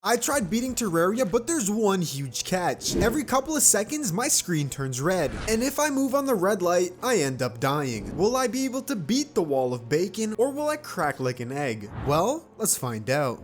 I tried beating Terraria, but there's one huge catch. Every couple of seconds, my screen turns red. And if I move on the red light, I end up dying. Will I be able to beat the wall of bacon, or will I crack like an egg? Well, let's find out.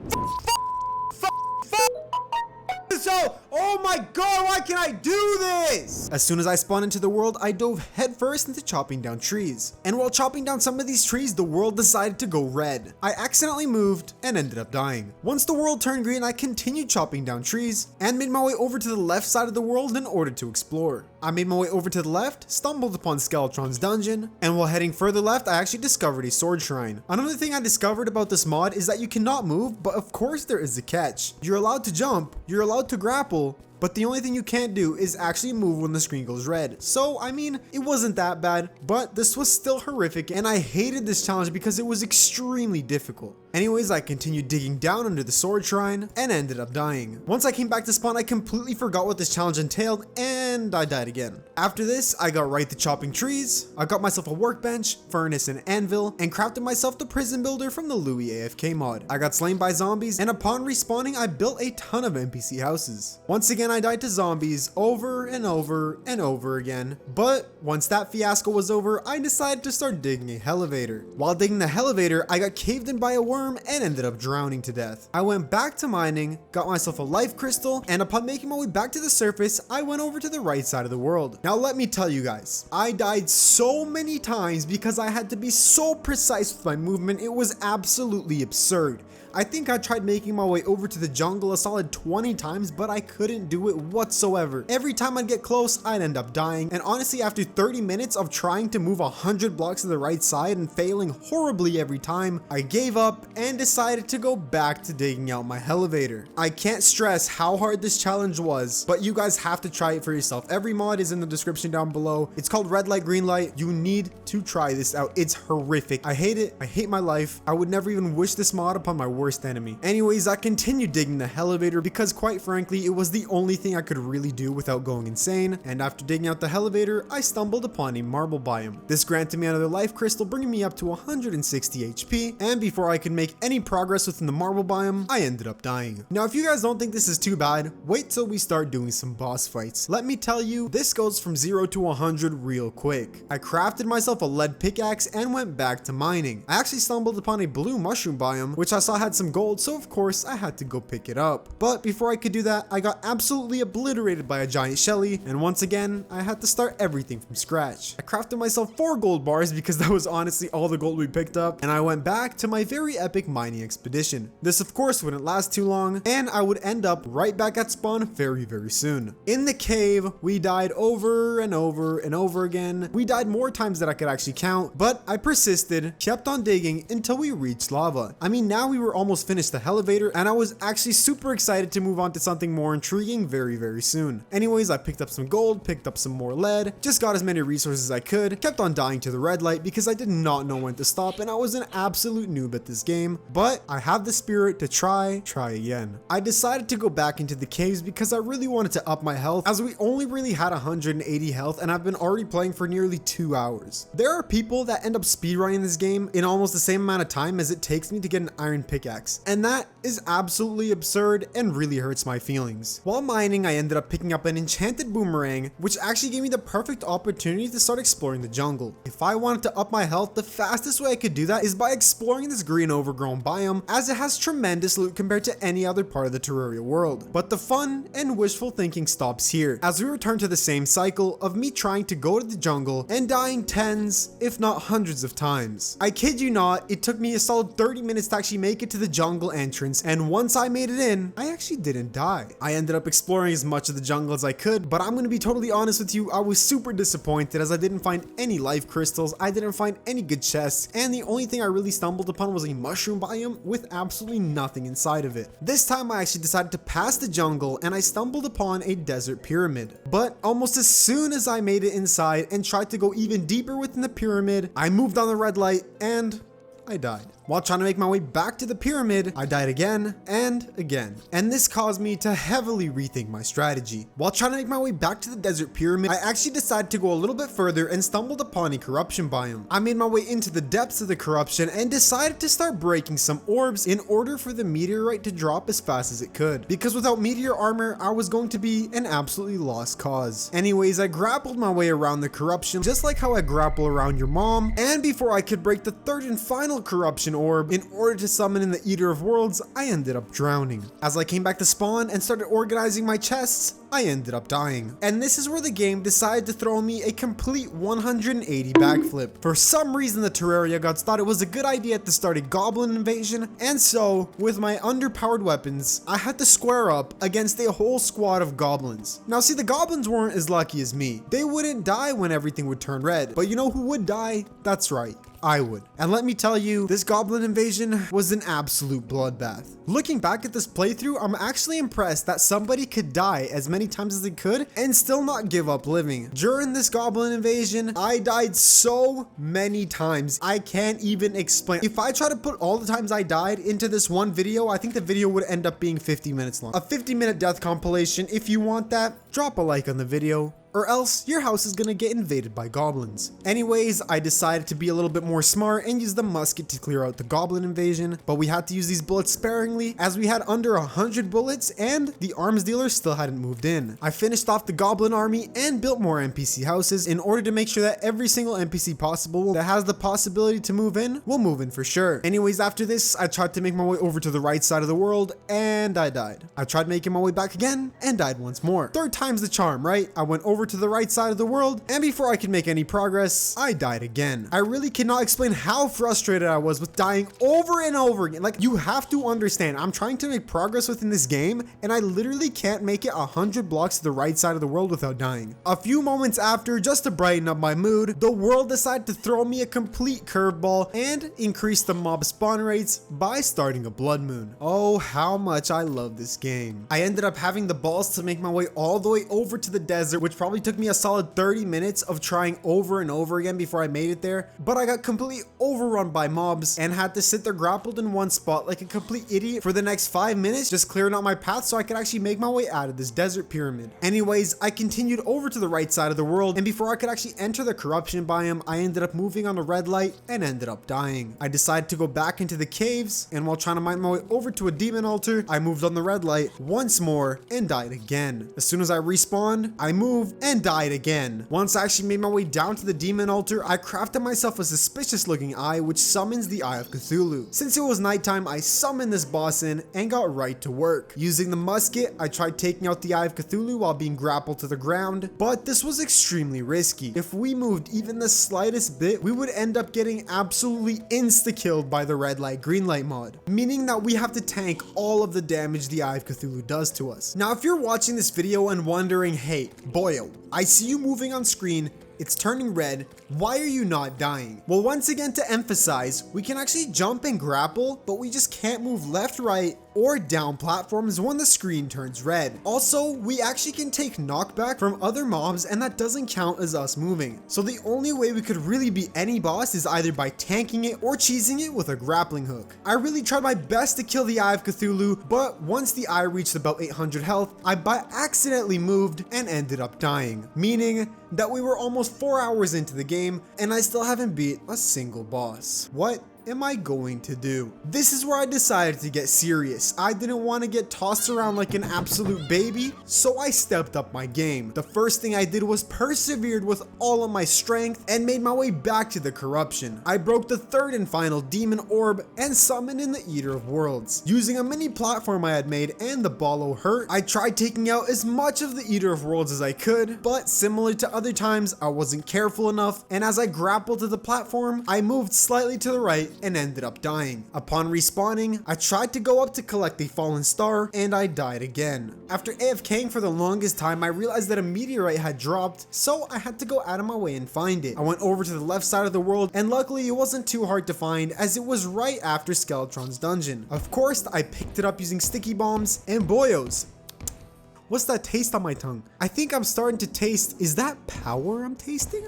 So, oh my god, why can I do this? As soon as I spawned into the world, I dove headfirst into chopping down trees. And while chopping down some of these trees, the world decided to go red. I accidentally moved and ended up dying. Once the world turned green, I continued chopping down trees and made my way over to the left side of the world in order to explore. I made my way over to the left, stumbled upon Skeletron's dungeon, and while heading further left, I actually discovered a sword shrine. Another thing I discovered about this mod is that you cannot move, but of course there is a catch. You're allowed to jump, you're allowed to grapple, but the only thing you can't do is actually move when the screen goes red. So, I mean, it wasn't that bad, but this was still horrific, and I hated this challenge because it was extremely difficult. Anyways, I continued digging down under the sword shrine and ended up dying. Once I came back to spawn, I completely forgot what this challenge entailed, and I died again. After this, I got right to chopping trees. I got myself a workbench, furnace, and anvil, and crafted myself the prison builder from the Louis AFK mod. I got slain by zombies, and upon respawning, I built a ton of NPC houses. Once again, I died to zombies over and over and over again, but once that fiasco was over, I decided to start digging a elevator. While digging the elevator, I got caved in by a worm and ended up drowning to death. I went back to mining, got myself a life crystal, and upon making my way back to the surface, I went over to the right side of the world. Now let me tell you guys, I died so many times because I had to be so precise with my movement, it was absolutely absurd. I think I tried making my way over to the jungle a solid 20 times, but I couldn't do it whatsoever. Every time I'd get close, I'd end up dying. And honestly, after 30 minutes of trying to move 100 blocks to the right side and failing horribly every time, I gave up and decided to go back to digging out my elevator. I can't stress how hard this challenge was, but you guys have to try it for yourself. Every mod is in the description down below. It's called Red Light, Green Light. You need to try this out. It's horrific. I hate it. I hate my life. I would never even wish this mod upon my worst enemy. Anyways, I continued digging the elevator because quite frankly, it was the only thing I could really do without going insane. And after digging out the elevator, I stumbled upon a marble biome. This granted me another life crystal, bringing me up to 160 HP. And before I could make any progress within the marble biome, I ended up dying. Now, if you guys don't think this is too bad, wait till we start doing some boss fights. Let me tell you, this goes from 0 to 100 real quick. I crafted myself a lead pickaxe and went back to mining. I actually stumbled upon a blue mushroom biome, which I saw had some gold, so of course I had to go pick it up. But before I could do that, I got absolutely obliterated by a giant Shelly, and once again, I had to start everything from scratch. I crafted myself 4 gold bars because that was honestly all the gold we picked up, and I went back to my very epic mining expedition. This of course wouldn't last too long, and I would end up right back at spawn very soon. In the cave, we died over and over and over again. We died more times than I could actually count, but I persisted, kept on digging until we reached lava. I mean, now we were almost finished the elevator, and I was actually super excited to move on to something more intriguing very soon. Anyways, I picked up some gold, picked up some more lead, just got as many resources as I could, kept on dying to the red light because I did not know when to stop, and I was an absolute noob at this game, but I have the spirit to try again. I decided to go back into the caves because I really wanted to up my health, as we only really had 180 health, and I've been already playing for nearly 2 hours. There are people that end up speedrunning this game in almost the same amount of time as it takes me to get an iron pickaxe, and that is absolutely absurd and really hurts my feelings. While mining, I ended up picking up an enchanted boomerang, which actually gave me the perfect opportunity to start exploring the jungle. If I wanted to up my health, the fastest way I could do that is by exploring this green overgrown biome, as it has tremendous loot compared to any other part of the Terraria world. But the fun and wishful thinking stops here, as we return to the same cycle of me trying to go to the jungle and dying tens, if not hundreds of times. I kid you not, it took me a solid 30 minutes to actually make it to the jungle entrance, and once I made it in, I actually didn't die. I ended up exploring as much of the jungle as I could, but I'm gonna be totally honest with you, I was super disappointed as I didn't find any life crystals, I didn't find any good chests, and the only thing I really stumbled upon was a mushroom biome with absolutely nothing inside of it. This time I actually decided to pass the jungle, and I stumbled upon a desert pyramid. But almost as soon as I made it inside and tried to go even deeper within the pyramid, I moved on the red light and I died. While trying to make my way back to the pyramid, I died again and again. And this caused me to heavily rethink my strategy. While trying to make my way back to the desert pyramid, I actually decided to go a little bit further and stumbled upon a corruption biome. I made my way into the depths of the corruption and decided to start breaking some orbs in order for the meteorite to drop as fast as it could. Because without meteor armor, I was going to be an absolutely lost cause. Anyways, I grappled my way around the corruption, just like how I grapple around your mom. And before I could break the third and final corruption orb in order to summon in the Eater of Worlds, I ended up drowning. As I came back to spawn and started organizing my chests, I ended up dying. And this is where the game decided to throw me a complete 180 backflip. For some reason, the Terraria gods thought it was a good idea to start a goblin invasion, and so, with my underpowered weapons, I had to square up against a whole squad of goblins. Now see, the goblins weren't as lucky as me. They wouldn't die when everything would turn red, but you know who would die? That's right, I would. And let me tell you, this goblin invasion was an absolute bloodbath. Looking back at this playthrough, I'm actually impressed that somebody could die as many times as they could and still not give up living. During this goblin invasion, I died so many times, I can't even explain. If I try to put all the times I died into this one video, I think the video would end up being 50 minutes long. A 50-minute death compilation. If you want that, drop a like on the video, or else your house is gonna get invaded by goblins. Anyways, I decided to be a little bit more smart and use the musket to clear out the goblin invasion, but we had to use these bullets sparingly as we had under 100 bullets and the arms dealer still hadn't moved in. I finished off the goblin army and built more NPC houses in order to make sure that every single NPC possible that has the possibility to move in will move in for sure. Anyways, after this, I tried to make my way over to the right side of the world and I died. I tried making my way back again and died once more. Third time's the charm, right? I went over to the right side of the world, and before I could make any progress, I died again. I really cannot explain how frustrated I was with dying over and over again. Like, you have to understand, I'm trying to make progress within this game, and I literally can't make it 100 blocks to the right side of the world without dying. A few moments after, just to brighten up my mood, the world decided to throw me a complete curveball and increase the mob spawn rates by starting a blood moon. Oh, how much I love this game. I ended up having the balls to make my way all the way over to the desert, which probably took me a solid 30 minutes of trying over and over again before I made it there, but I got completely overrun by mobs and had to sit there grappled in one spot like a complete idiot for the next 5 minutes, just clearing out my path so I could actually make my way out of this desert pyramid. Anyways, I continued over to the right side of the world, and before I could actually enter the corruption biome, I ended up moving on a red light and ended up dying. I decided to go back into the caves, and while trying to mine my way over to a demon altar, I moved on the red light once more and died again. As soon as I respawned, I moved and died again. Once I actually made my way down to the demon altar, I crafted myself a suspicious looking eye which summons the Eye of Cthulhu. Since it was nighttime, I summoned this boss in and got right to work. Using the musket, I tried taking out the Eye of Cthulhu while being grappled to the ground, but this was extremely risky. If we moved even the slightest bit, we would end up getting absolutely insta-killed by the red light green light mod, meaning that we have to tank all of the damage the Eye of Cthulhu does to us. Now, if you're watching this video and wondering, hey, Boio, I see you moving on screen, it's turning red, why are you not dying? Well, once again, to emphasize, we can actually jump and grapple, but we just can't move left, right, or down platforms when the screen turns red. Also, we actually can take knockback from other mobs, and that doesn't count as us moving. So the only way we could really beat any boss is either by tanking it or cheesing it with a grappling hook. I really tried my best to kill the Eye of Cthulhu, but once the eye reached about 800 health, I by accidentally moved and ended up dying, meaning that we were almost 4 hours into the game and I still haven't beat a single boss. What am I going to do? This is where I decided to get serious. I didn't want to get tossed around like an absolute baby, so I stepped up my game. The first thing I did was persevered with all of my strength and made my way back to the corruption. I broke the third and final demon orb and summoned in the Eater of Worlds. Using a mini platform I had made and the Boio hurt, I tried taking out as much of the Eater of Worlds as I could, but similar to other times, I wasn't careful enough, and as I grappled to the platform, I moved slightly to the right and ended up dying. Upon respawning, I tried to go up to collect a fallen star and I died again. After AFKing for the longest time, I realized that a meteorite had dropped, so I had to go out of my way and find it. I went over to the left side of the world and luckily it wasn't too hard to find as it was right after Skeletron's dungeon. Of course, I picked it up using sticky bombs and Boyos. What's that taste on my tongue? I think I'm starting to taste, is that power I'm tasting?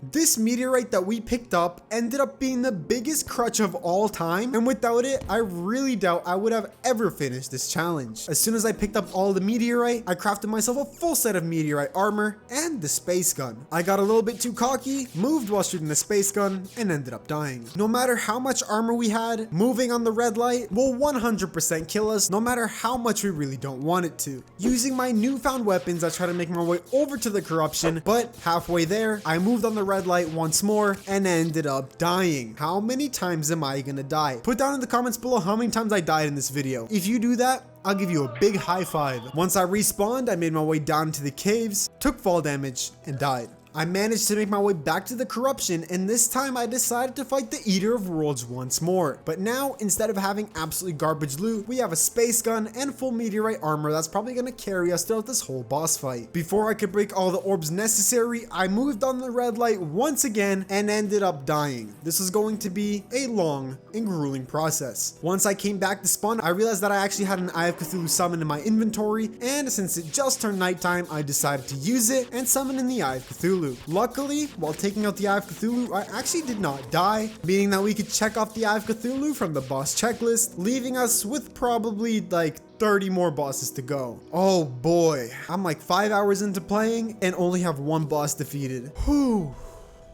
This meteorite that we picked up ended up being the biggest crutch of all time, and without it, I really doubt I would have ever finished this challenge. As soon as I picked up all the meteorite, I crafted myself a full set of meteorite armor and the space gun. I got a little bit too cocky, moved while shooting the space gun, and ended up dying. No matter how much armor we had, moving on the red light will 100% kill us, no matter how much we really don't want it to. Using my newfound weapons, I try to make my way over to the corruption, but halfway there, I moved on the red light once more and ended up dying. How many times am I gonna die? Put down in the comments below how many times I died in this video. If you do that, I'll give you a big high five. Once I respawned, I made my way down to the caves, took fall damage, and died. I managed to make my way back to the corruption, and this time I decided to fight the Eater of Worlds once more. But now, instead of having absolutely garbage loot, we have a space gun and full meteorite armor that's probably going to carry us throughout this whole boss fight. Before I could break all the orbs necessary, I moved on the red light once again and ended up dying. This was going to be a long and grueling process. Once I came back to spawn, I realized that I actually had an Eye of Cthulhu summon in my inventory, and since it just turned nighttime, I decided to use it and summon in the Eye of Cthulhu. Luckily, while taking out the Eye of Cthulhu, I actually did not die, meaning that we could check off the Eye of Cthulhu from the boss checklist, leaving us with probably like 30 more bosses to go. Oh boy, I'm like 5 hours into playing and only have one boss defeated. Whew.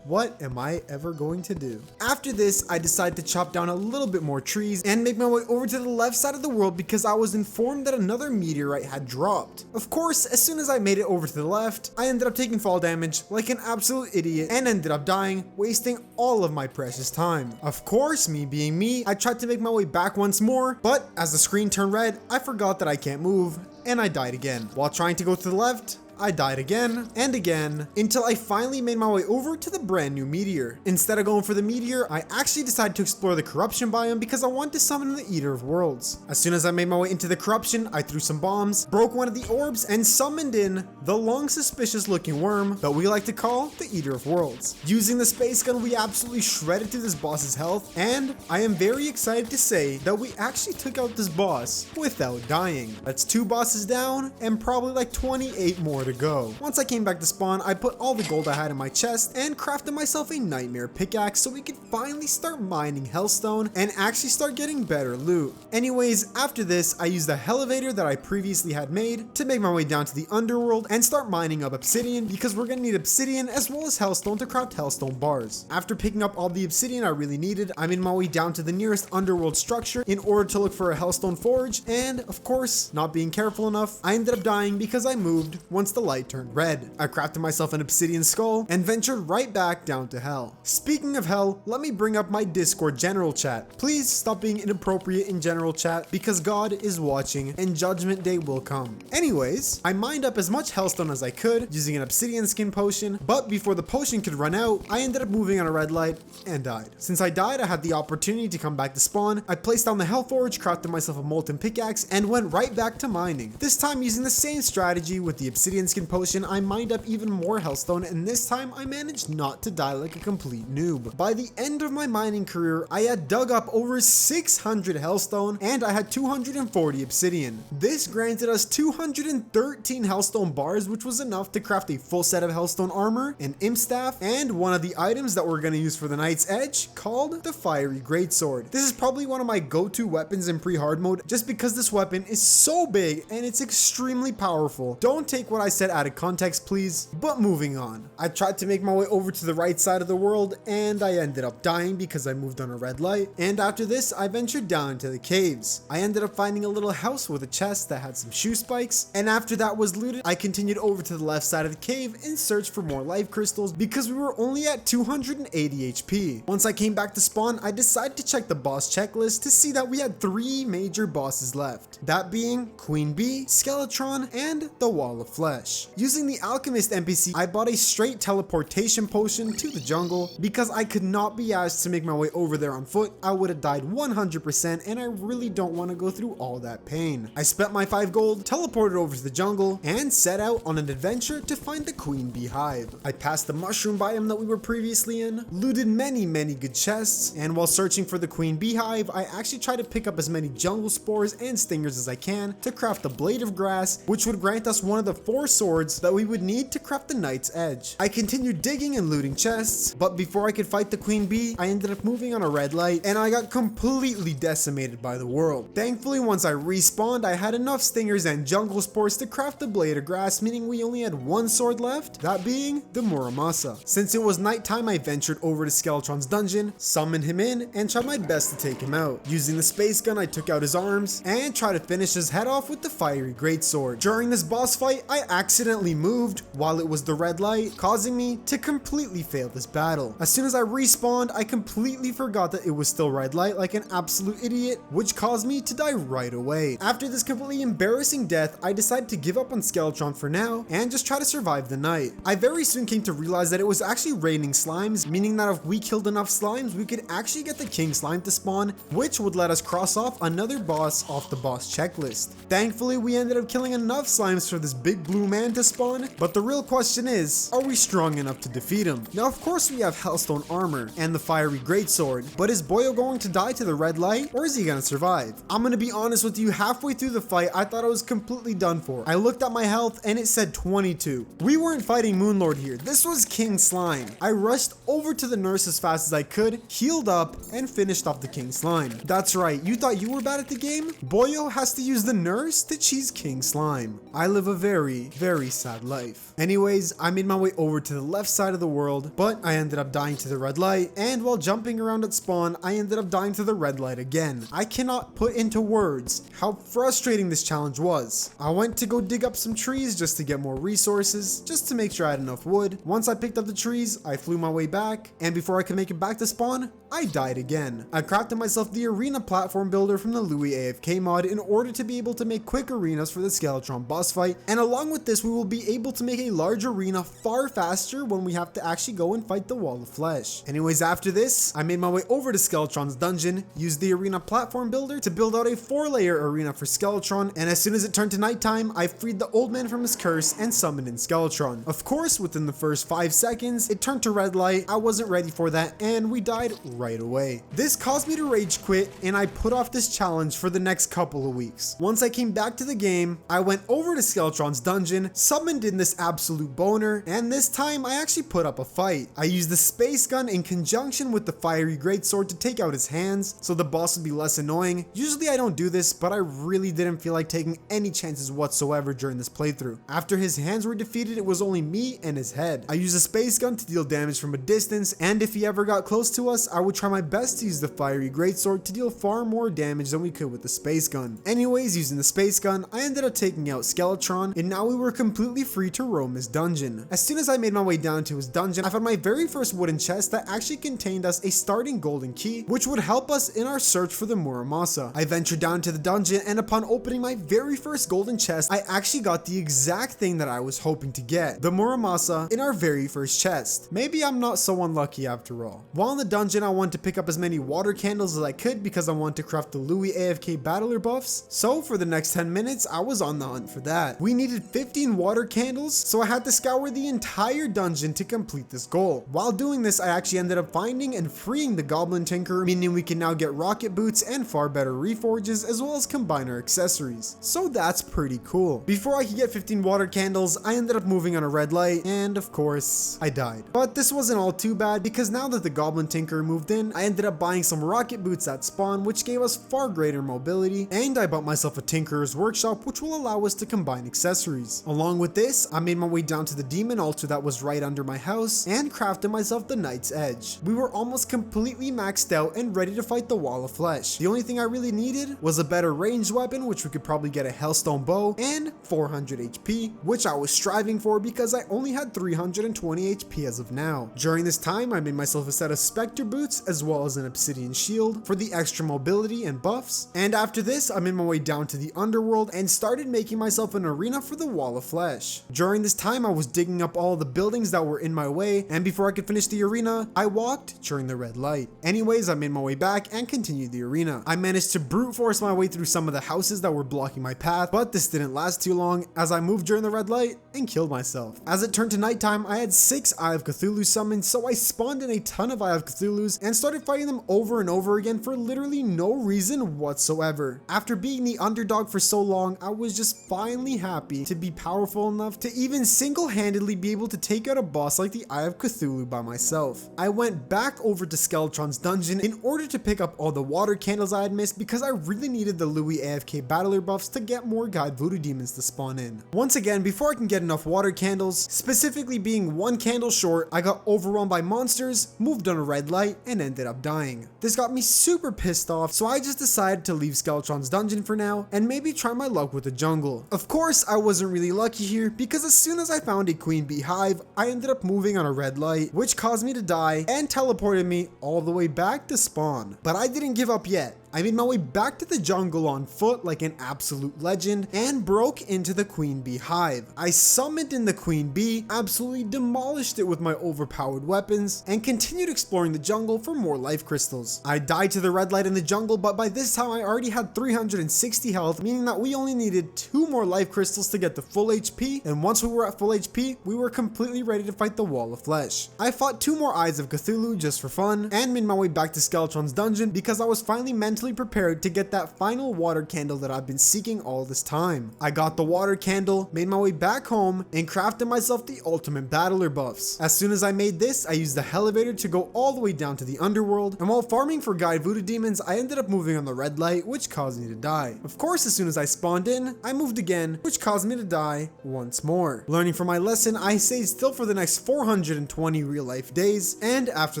What am I ever going to do? After this, I decided to chop down a little bit more trees and make my way over to the left side of the world because I was informed that another meteorite had dropped. Of course, as soon as I made it over to the left, I ended up taking fall damage like an absolute idiot and ended up dying, wasting all of my precious time. Of course, me being me, I tried to make my way back once more, but as the screen turned red, I forgot that I can't move and I died again. While trying to go to the left, I died again and again until I finally made my way over to the brand new meteor. Instead of going for the meteor, I actually decided to explore the corruption biome because I wanted to summon the Eater of Worlds. As soon as I made my way into the corruption, I threw some bombs, broke one of the orbs, and summoned in the long suspicious looking worm that we like to call the Eater of Worlds. Using the space gun, we absolutely shredded through this boss's health, and I am very excited to say that we actually took out this boss without dying. That's 2 bosses down and probably like 28 more to go. Once I came back to spawn, I put all the gold I had in my chest and crafted myself a nightmare pickaxe so we could finally start mining hellstone and actually start getting better loot. Anyways, after this, I used the elevator that I previously had made to make my way down to the underworld and start mining up obsidian because we're gonna need obsidian as well as hellstone to craft hellstone bars. After picking up all the obsidian I really needed, I made my way down to the nearest underworld structure in order to look for a hellstone forge, and of course, not being careful enough, I ended up dying because I moved once the light turned red. I crafted myself an obsidian skull and ventured right back down to hell. Speaking of hell, let me bring up my Discord general chat. Please stop being inappropriate in general chat because God is watching and judgment day will come. Anyways, I mined up as much hellstone as I could using an obsidian skin potion, but before the potion could run out, I ended up moving on a red light and died. Since I died, I had the opportunity to come back to spawn. I placed down the hell forge, crafted myself a molten pickaxe, and went right back to mining. This time using the same strategy with the obsidian skin potion, I mined up even more hellstone, and this time I managed not to die like a complete noob. By the end of my mining career, I had dug up over 600 hellstone and I had 240 obsidian. This granted us 213 hellstone bars, which was enough to craft a full set of hellstone armor, an imp staff, and one of the items that we're going to use for the Night's Edge called the Fiery Greatsword. This is probably one of my go-to weapons in pre-hard mode just because this weapon is so big and it's extremely powerful. Don't take what I said out of context, please, but moving on. I tried to make my way over to the right side of the world and I ended up dying because I moved on a red light, and after this I ventured down into the caves. I ended up finding a little house with a chest that had some shoe spikes, and after that was looted, I continued over to the left side of the cave in search for more life crystals because we were only at 280 HP. Once I came back to spawn, I decided to check the boss checklist to see that we had 3 major bosses left, that being Queen Bee, Skeletron, and the Wall of Flesh. Using the AlchemistNPC, I bought a straight teleportation potion to the jungle because I could not be asked to make my way over there on foot. I would have died 100% and I really don't want to go through all that pain. I spent my 5 gold, teleported over to the jungle, and set out on an adventure to find the Queen Bee hive. I passed the mushroom biome that we were previously in, looted many good chests, and while searching for the Queen Bee hive, I actually tried to pick up as many jungle spores and stingers as I can to craft the Blade of Grass, which would grant us one of the 4 swords that we would need to craft the Knight's Edge. I continued digging and looting chests, but before I could fight the Queen Bee, I ended up moving on a red light and I got completely decimated by the world. Thankfully, once I respawned, I had enough stingers and jungle spores to craft the blade of grass, meaning we only had one sword left, that being the Muramasa. Since it was nighttime, I ventured over to Skeletron's dungeon, summoned him in, and tried my best to take him out. Using the space gun, I took out his arms and tried to finish his head off with the fiery greatsword. During this boss fight, I accidentally moved while it was the red light, causing me to completely fail this battle. As soon as I respawned, I completely forgot that it was still red light like an absolute idiot, which caused me to die right away. After this completely embarrassing death, I decided to give up on Skeletron for now and just try to survive the night. I very soon came to realize that it was actually raining slimes, meaning that if we killed enough slimes, we could actually get the king slime to spawn, which would let us cross off another boss off the boss checklist. Thankfully, we ended up killing enough slimes for this big blue man to spawn, but the real question is, are we strong enough to defeat him? Now, of course, we have Hellstone armor and the fiery greatsword, but is Boio going to die to the red light, or is he gonna survive? I'm gonna be honest with you, halfway through the fight, I thought I was completely done for. I looked at my health and it said 22. We weren't fighting Moonlord here, this was King Slime. I rushed over to the nurse as fast as I could, healed up, and finished off the King Slime. That's right, you thought you were bad at the game? Boio has to use the nurse to cheese King Slime. I live a very, very sad life. Anyways, I made my way over to the left side of the world, but I ended up dying to the red light, and while jumping around at spawn, I ended up dying to the red light again. I cannot put into words how frustrating this challenge was. I went to go dig up some trees just to get more resources, just to make sure I had enough wood. Once I picked up the trees, I flew my way back, and before I could make it back to spawn, I died again. I crafted myself the arena platform builder from the Louis AFK mod in order to be able to make quick arenas for the Skeletron boss fight, and along with this, we will be able to make a large arena far faster when we have to actually go and fight the Wall of Flesh. Anyways, after this, I made my way over to Skeletron's dungeon, used the arena platform builder to build out a 4-layer arena for Skeletron, and as soon as it turned to nighttime, I freed the old man from his curse and summoned in Skeletron. Of course, within the first 5 seconds, it turned to red light. I wasn't ready for that, and we died right away. This caused me to rage quit, and I put off this challenge for the next couple of weeks. Once I came back to the game, I went over to Skeletron's dungeon, summoned in this absolute boner, and this time I actually put up a fight. I used the space gun in conjunction with the fiery greatsword to take out his hands, so the boss would be less annoying. Usually I don't do this, but I really didn't feel like taking any chances whatsoever during this playthrough. After his hands were defeated, it was only me and his head. I used a space gun to deal damage from a distance, and if he ever got close to us, I would try my best to use the fiery greatsword to deal far more damage than we could with the space gun. Anyways, using the space gun, I ended up taking out Skeletron, and now we were completely free to roam his dungeon. As soon as I made my way down to his dungeon, I found my very first wooden chest that actually contained us a starting golden key, which would help us in our search for the Muramasa. I ventured down to the dungeon, and upon opening my very first golden chest, I actually got the exact thing that I was hoping to get, the Muramasa in our very first chest. Maybe I'm not so unlucky after all. While in the dungeon, I wanted to pick up as many water candles as I could because I wanted to craft the Louis AFK battler buffs, so for the next 10 minutes, I was on the hunt for that. We needed 15 water candles, so I had to scour the entire dungeon to complete this goal. While doing this, I actually ended up finding and freeing the Goblin Tinker, meaning we can now get rocket boots and far better reforges, as well as combine our accessories. So that's pretty cool. Before I could get 15 water candles, I ended up moving on a red light, and of course, I died. But this wasn't all too bad, because now that the Goblin Tinker moved in, I ended up buying some rocket boots at spawn, which gave us far greater mobility, and I bought myself a Tinkerer's Workshop, which will allow us to combine accessories. Along with this, I made my way down to the demon altar that was right under my house, and crafted myself the Knight's Edge. We were almost completely maxed out and ready to fight the Wall of Flesh. The only thing I really needed was a better ranged weapon, which we could probably get a Hellstone bow, and 400 HP, which I was striving for because I only had 320 HP as of now. During this time, I made myself a set of Spectre boots as well as an obsidian shield for the extra mobility and buffs, and after this, I made my way down to the underworld and started making myself an arena for the Wall of Flesh. During this time, I was digging up all the buildings that were in my way, and before I could finish the arena, I walked during the red light. Anyways, I made my way back and continued the arena. I managed to brute force my way through some of the houses that were blocking my path, but this didn't last too long as I moved during the red light and killed myself. As it turned to nighttime, I had 6 Eye of Cthulhu summoned, so I spawned in a ton of Eye of Cthulhus and started fighting them over and over again for literally no reason whatsoever. After being the underdog for so long, I was just finally happy to be powerful enough to even single-handedly be able to take out a boss like the Eye of Cthulhu by myself. I went back over to Skeletron's dungeon in order to pick up all the water candles I had missed because I really needed the Louis AFK battler buffs to get more guide voodoo demons to spawn in. Once again, before I can get enough water candles, specifically being one candle short, I got overrun by monsters, moved on a red light, and ended up dying. This got me super pissed off, so I just decided to leave Skeletron's dungeon for now and maybe try my luck with the jungle. Of course, I wasn't really lucky here because as soon as I found a queen bee hive, I ended up moving on a red light, which caused me to die and teleported me all the way back to spawn. But I didn't give up yet. I made my way back to the jungle on foot like an absolute legend and broke into the queen bee hive. I summoned in the queen bee, absolutely demolished it with my overpowered weapons, and continued exploring the jungle for more life crystals. I died to the red light in the jungle, but by this time I already had 360 health, meaning that we only needed 2 more life crystals to get to full HP, and once we were at full HP, we were completely ready to fight the wall of flesh. I fought 2 more Eyes of Cthulhu just for fun, and made my way back to Skeletron's dungeon because I was finally mentally prepared to get that final water candle that I've been seeking all this time. I got the water candle, made my way back home, and crafted myself the ultimate battler buffs. As soon as I made this, I used the elevator to go all the way down to the underworld, and while farming for guide voodoo demons, I ended up moving on the red light, which caused me to die. Of course, as soon as I spawned in, I moved again, which caused me to die once more. Learning from my lesson, I stayed still for the next 420 real life days, and after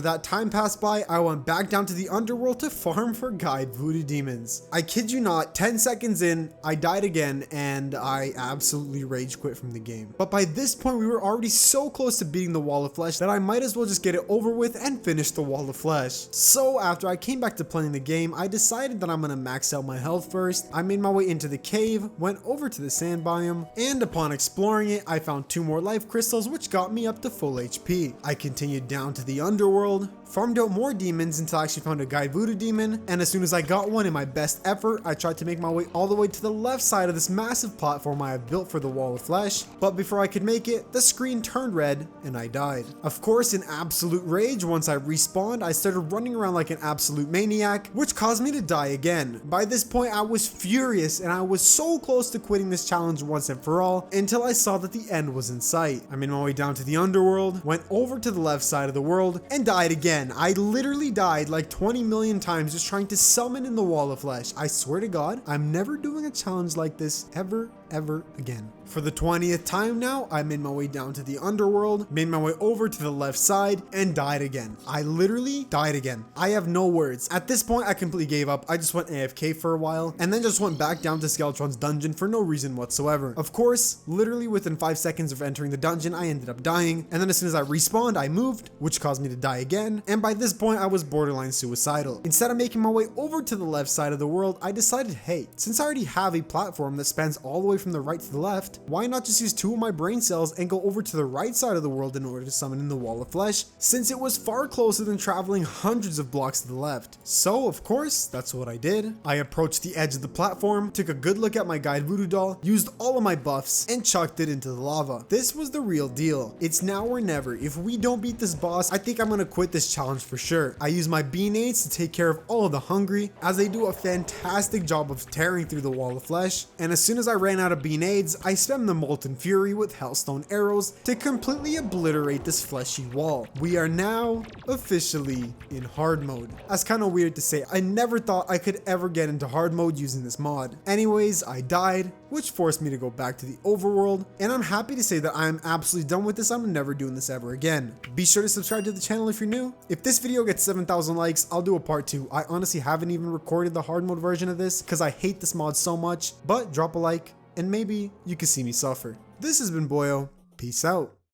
that time passed by, I went back down to the underworld to farm for guide voodoo demons. I kid you not, 10 seconds in, I died again and I absolutely rage quit from the game. But by this point, we were already so close to beating the wall of flesh that I might as well just get it over with and finish the wall of flesh. So after I came back to playing the game, I decided that I'm gonna max out my health first. I made my way into the cave, went over to the sand biome, and upon exploring it, I found 2 more life crystals, which got me up to full HP. I continued down to the underworld, farmed out more demons until I actually found a guide voodoo demon, and as soon as I got one in my best effort, I tried to make my way all the way to the left side of this massive platform I have built for the wall of flesh, but before I could make it, the screen turned red and I died. Of course, in absolute rage, once I respawned, I started running around like an absolute maniac, which caused me to die again. By this point, I was furious and I was so close to quitting this challenge once and for all until I saw that the end was in sight. I made my way down to the underworld, went over to the left side of the world, and died again. I literally died like 20 million times just trying to summon in the wall of flesh. I swear to God, I'm never doing a challenge like this ever again. For the 20th time now, I made my way down to the underworld, made my way over to the left side, and died again. I literally died again. I have no words. At this point, I completely gave up. I just went AFK for a while, and then just went back down to Skeletron's dungeon for no reason whatsoever. Of course, literally within 5 seconds of entering the dungeon, I ended up dying, and then as soon as I respawned, I moved, which caused me to die again, and by this point, I was borderline suicidal. Instead of making my way over to the left side of the world, I decided, hey, since I already have a platform that spans all the way from the right to the left, why not just use 2 of my brain cells and go over to the right side of the world in order to summon in the wall of flesh, since it was far closer than traveling hundreds of blocks to the left. So of course, that's what I did. I approached the edge of the platform, took a good look at my guide voodoo doll, used all of my buffs, and chucked it into the lava. This was the real deal. It's now or never. If we don't beat this boss, I think I'm gonna quit this challenge for sure. I use my beanades to take care of all of the hungry, as they do a fantastic job of tearing through the wall of flesh, and as soon as I ran out of beanades, I spam the Molten Fury with Hellstone arrows to completely obliterate this fleshy wall. We are now officially in hard mode. That's kind of weird to say. I never thought I could ever get into hard mode using this mod. Anyways, I died, which forced me to go back to the overworld, and I'm happy to say that I'm absolutely done with this. I'm never doing this ever again. Be sure to subscribe to the channel if you're new. If this video gets 7,000 likes, I'll do a part 2. I honestly haven't even recorded the hard mode version of this because I hate this mod so much, but drop a like and maybe you can see me suffer. This has been Boio. Peace out.